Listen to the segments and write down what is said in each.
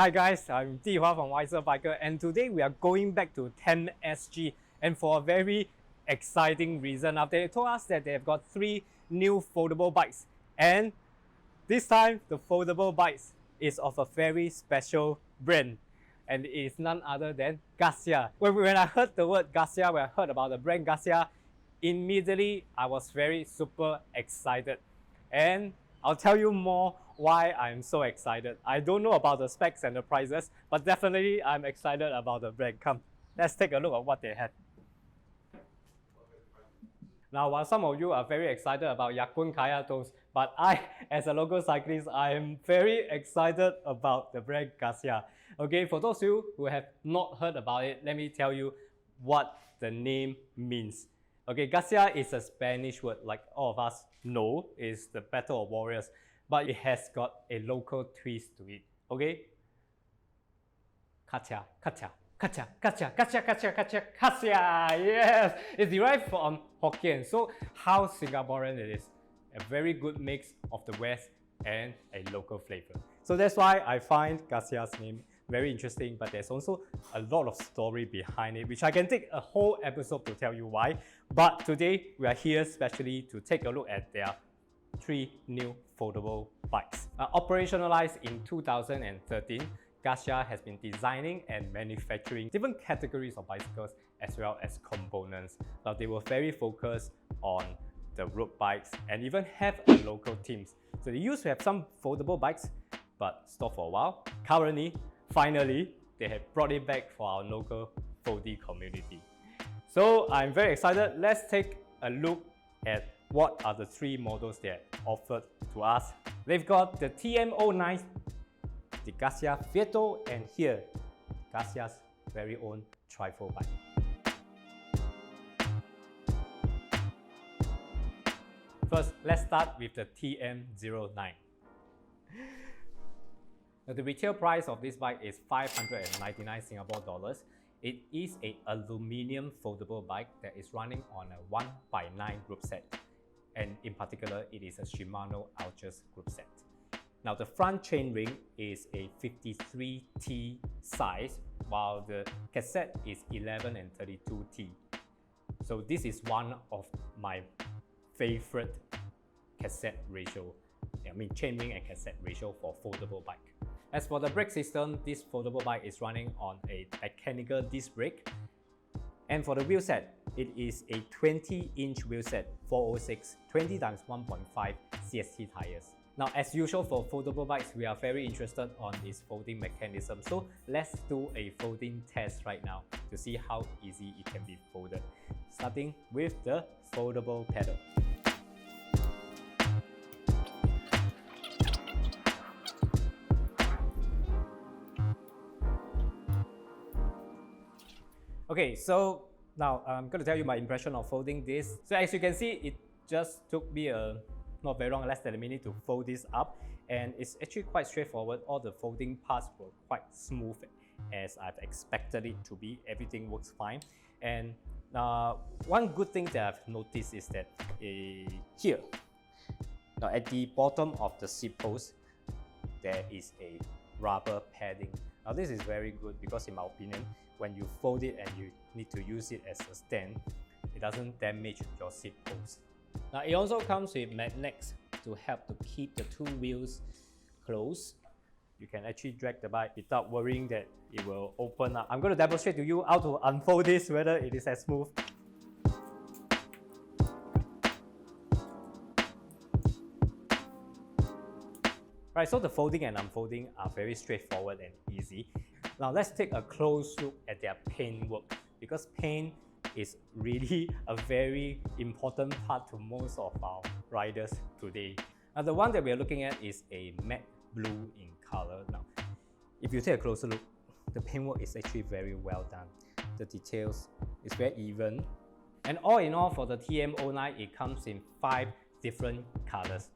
Hi guys, I'm Dihua from BuyCycle, and today we are going back to TemSG, and for a very exciting reason. They told us that they have got 3 new foldable bikes, and this time the foldable bikes is of a very special brand, and it is none other than Garcia. When I heard the word Garcia, when I heard about the brand Garcia, immediately I was super excited, and I'll tell you more why I'm so excited. I don't know about the specs and the prices, but definitely I'm excited about the brand. Come, let's take a look at what they have. Now, while some of you are very excited about Yakun Kaya Toast, but I, as a local cyclist, I am very excited about the brand Garcia. Okay, for those of you who have not heard about it, let me tell you what the name means. Okay, Garcia is a Spanish word, like all of us know, is the Battle of Warriors, but it has got a local twist to it. Okay? Katia, Katia, Katia, Katia, Katia, Katia, Katia, Katia. Yes! It's derived from Hokkien. So how Singaporean it is. A very good mix of the West and a local flavor. So that's why I find Garcia's name very interesting, but there's also a lot of story behind it, which I can take a whole episode to tell you why. But today we are here specially to take a look at their 3 new foldable bikes. Operationalized in 2013, Garcia has been designing and manufacturing different categories of bicycles as well as components. Now they were very focused on the road bikes and even have a local teams. So they used to have some foldable bikes, but stopped for a while. Currently, finally, they have brought it back for our local foldie community. So I'm very excited. Let's take a look at what are the 3 models they offered to us. They've got the TM09, the Garcia Vieto, and here, Garcia's very own trifle bike. First, let's start with the TM09. Now, the retail price of this bike is 599 Singapore dollars. It is an aluminium foldable bike that is running on a 1x9 group set. And in particular, it is a Shimano Ultras group set. Now, the front chainring is a 53T size, while the cassette is 11 and 32T. So this is one of my favorite cassette ratio. I mean, chainring and cassette ratio for foldable bike. As for the brake system, this foldable bike is running on a mechanical disc brake. And for the wheel set, it is a 20-inch wheel set, 406 20x1.5 CST tires. Now, as usual for foldable bikes, we are very interested on its folding mechanism. So let's do a folding test right now to see how easy it can be folded. Starting with the foldable pedal. Okay, so now I'm going to tell you my impression of folding this. So as you can see, it just took me not very long, less than a minute to fold this up, and it's actually quite straightforward. All the folding parts were quite smooth as I've expected it to be. Everything works fine. And one good thing that I've noticed is that here, now at the bottom of the seat post, there is a rubber padding. Now this is very good because in my opinion, when you fold it and you need to use it as a stand, it doesn't damage your seat post. Now it also comes with magnets to help to keep the 2 wheels closed. You can actually drag the bike without worrying that it will open up. I'm going to demonstrate to you how to unfold this, whether it is as smooth. Right, so the folding and unfolding are very straightforward and easy. Now let's take a close look at their paintwork, because paint is really a very important part to most of our riders today. Now the one that we are looking at is a matte blue in color. Now, if you take a closer look, the paintwork is actually very well done. The details is very even. And all in all, for the TM09, it comes in 5 different colors.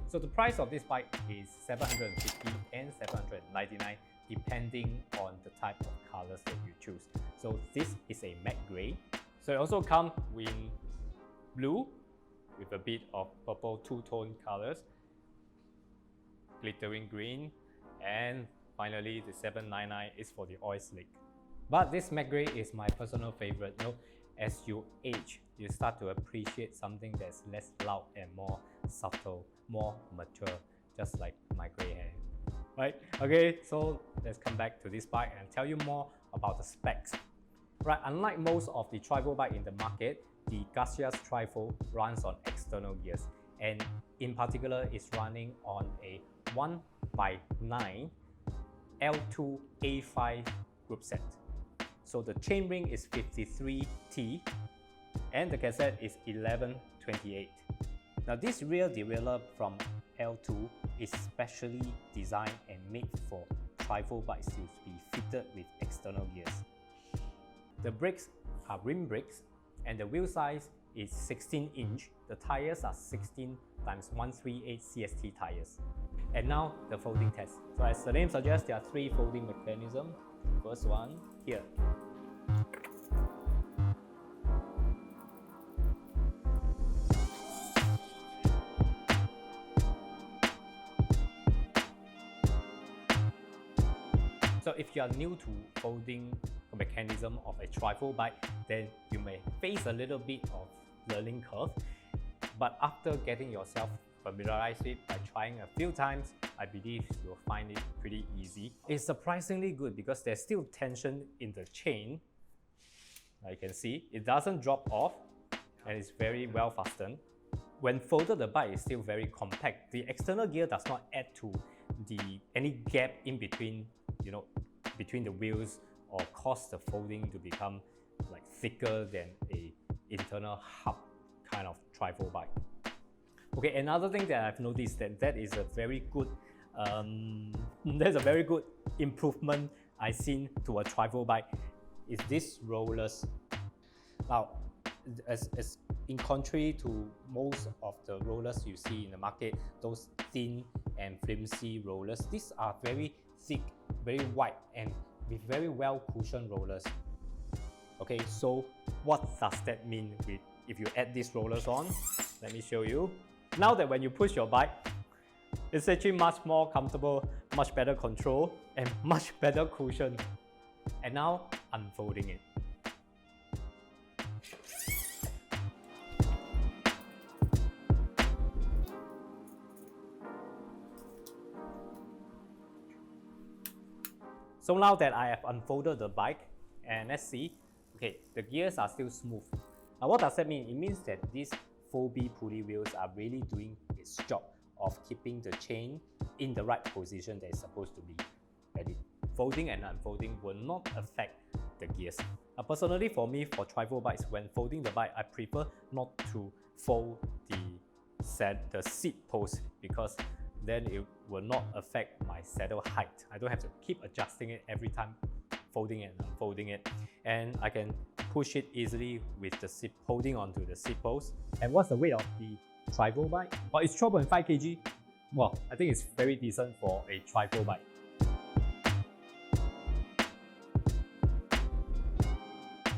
So the price of this bike is $750 and $799 depending on the type of colors that you choose. So this is a matte gray. So it also comes in blue with a bit of purple two-tone colors, glittering green, and finally the 799 is for the oil slick. But this matte gray is my personal favorite. You know, as you age, you start to appreciate something that's less loud and more subtle, more mature, just like my gray hair. Right? Okay, so let's come back to this bike and tell you more about the specs. Right, unlike most of the trifle bike in the market, the Garcia's trifle runs on external gears, and in particular is running on a 1x9 L2 A5 group set. So the chainring is 53T and the cassette is 1128. Now this rear derailleur from L2 is specially designed and made for trifle bikes to be fitted with external gears. The brakes are rim brakes and the wheel size is 16 inch. The tires are 16 x 138 CST tires. And now the folding test. So as the name suggests, there are 3 folding mechanisms. First one here. So if you are new to folding the mechanism of a trifle bike, then you may face a little bit of learning curve. But after getting yourself familiarized with it by trying a few times, I believe you'll find it pretty easy. It's surprisingly good because there's still tension in the chain. Now you can see it doesn't drop off and it's very well fastened. When folded, the bike is still very compact. The external gear does not add to any gap in between, you know, between the wheels or cause the folding to become like thicker than a internal hub kind of trifle bike. Okay, another thing that I've noticed that is a very good there's a very good improvement I've seen to a trifle bike is this rollers. Now, as in contrary to most of the rollers you see in the market, those thin and flimsy rollers, these are very thick, very wide, and with very well cushioned rollers. Okay, so what does that mean if you add these rollers on? Let me show you. Now that when you push your bike, it's actually much more comfortable, much better control, and much better cushion. And now, unfolding it. So now that I have unfolded the bike, and let's see, okay, the gears are still smooth. Now what does that mean? It means that these 4B pulley wheels are really doing its job of keeping the chain in the right position that it's supposed to be. And folding and unfolding will not affect the gears. Now personally for me, for trifle bikes, when folding the bike, I prefer not to fold the seat post because then it will not affect my saddle height. I don't have to keep adjusting it every time folding it and unfolding it, and I can push it easily with the seat, holding onto the seat post. And what's the weight of the trifle bike? Well, it's 12.5 kg. Well, I think it's very decent for a trifle bike.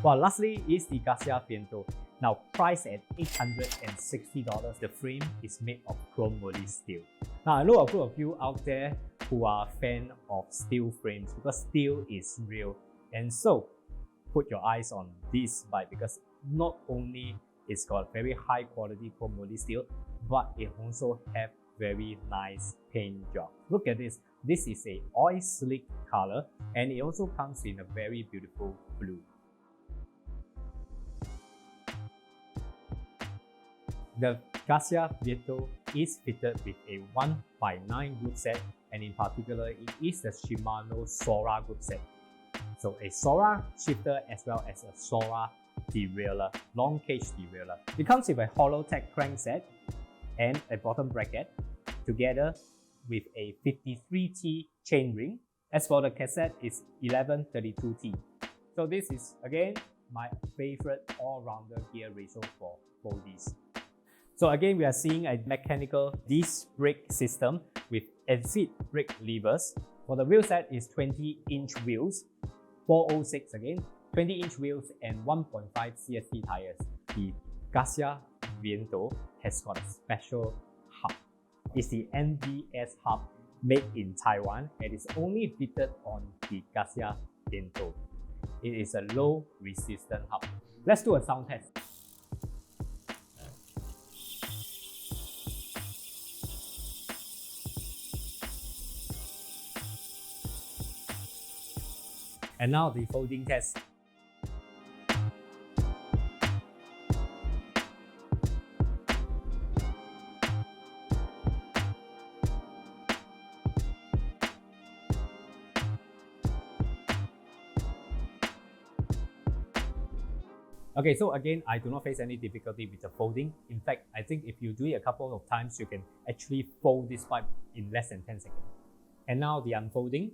Well, lastly is the Garcia Foldable. Now, priced at $860, the frame is made of chrome moly steel. Now, I know a group of you out there who are a fan of steel frames because steel is real. And so, put your eyes on this bike because not only it's got very high quality chrome moly steel, but it also have very nice paint job. Look at this. This is a oil slick color and it also comes in a very beautiful blue. The Garcia Foldable is fitted with a 1x9 group set, and in particular, it is the Shimano Sora group set. So a Sora shifter as well as a Sora derailleur, long cage derailleur. It comes with a Hollowtech crankset and a bottom bracket, together with a 53T chainring. As for the cassette, it's 1132T. So this is again my favorite all-rounder gear ratio for foldies. So again, we are seeing a mechanical disc brake system with exit brake levers For the wheel set is 20-inch wheels, 406 again, 20-inch wheels and 1.5 CST tires. The Garcia Viento has got a special hub. It's the NVS hub made in Taiwan and is only fitted on the Garcia Viento. It is a low resistance hub. Let's do a sound test. And now the folding test. Okay, so again, I do not face any difficulty with the folding. In fact, I think if you do it a couple of times, you can actually fold this bike in less than 10 seconds. And now the unfolding.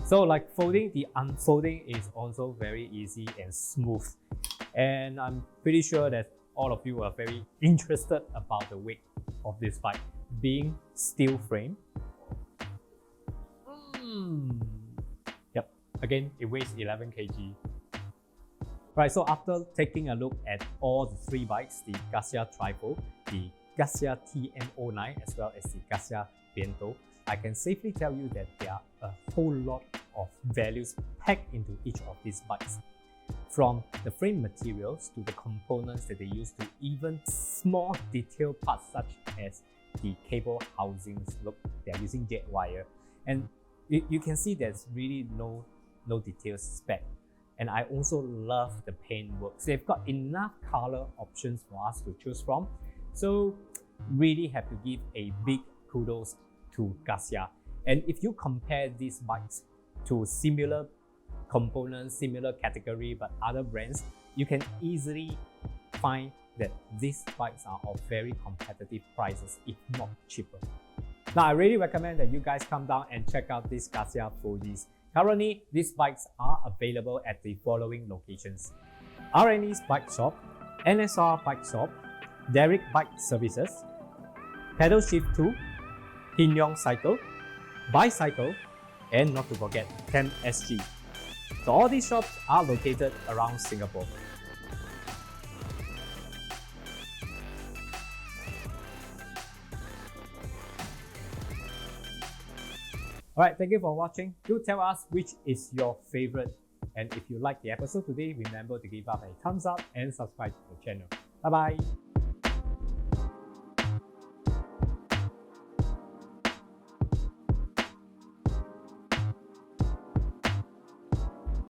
So like folding, the unfolding is also very easy and smooth. And I'm pretty sure that all of you are very interested about the weight of this bike being steel frame. Yep, again, it weighs 11 kg. Right, so after taking a look at all the three bikes, the Garcia Trifle, the Garcia TM09, as well as the Garcia Viento, I can safely tell you that there are a whole lot of values packed into each of these bikes. From the frame materials to the components that they use to even small detail parts such as the cable housings. Look, they are using jet wire. And you can see there's really no details spec. And I also love the paint works. They've got enough color options for us to choose from. So really have to give a big kudos to Garcia. And if you compare these bikes to similar components, similar category, but other brands, you can easily find that these bikes are of very competitive prices, if not cheaper. Now, I really recommend that you guys come down and check out these Garcia Foldies. Currently, these bikes are available at the following locations: RNE's Bike Shop, NSR Bike Shop, Derek Bike Services, Pedal Shift 2, Leong Cycle, BuyCycle, and not to forget TemSG. So all these shops are located around Singapore. Alright, thank you for watching. Do tell us which is your favorite. And if you like the episode today, remember to give us a thumbs up and subscribe to the channel. Bye bye.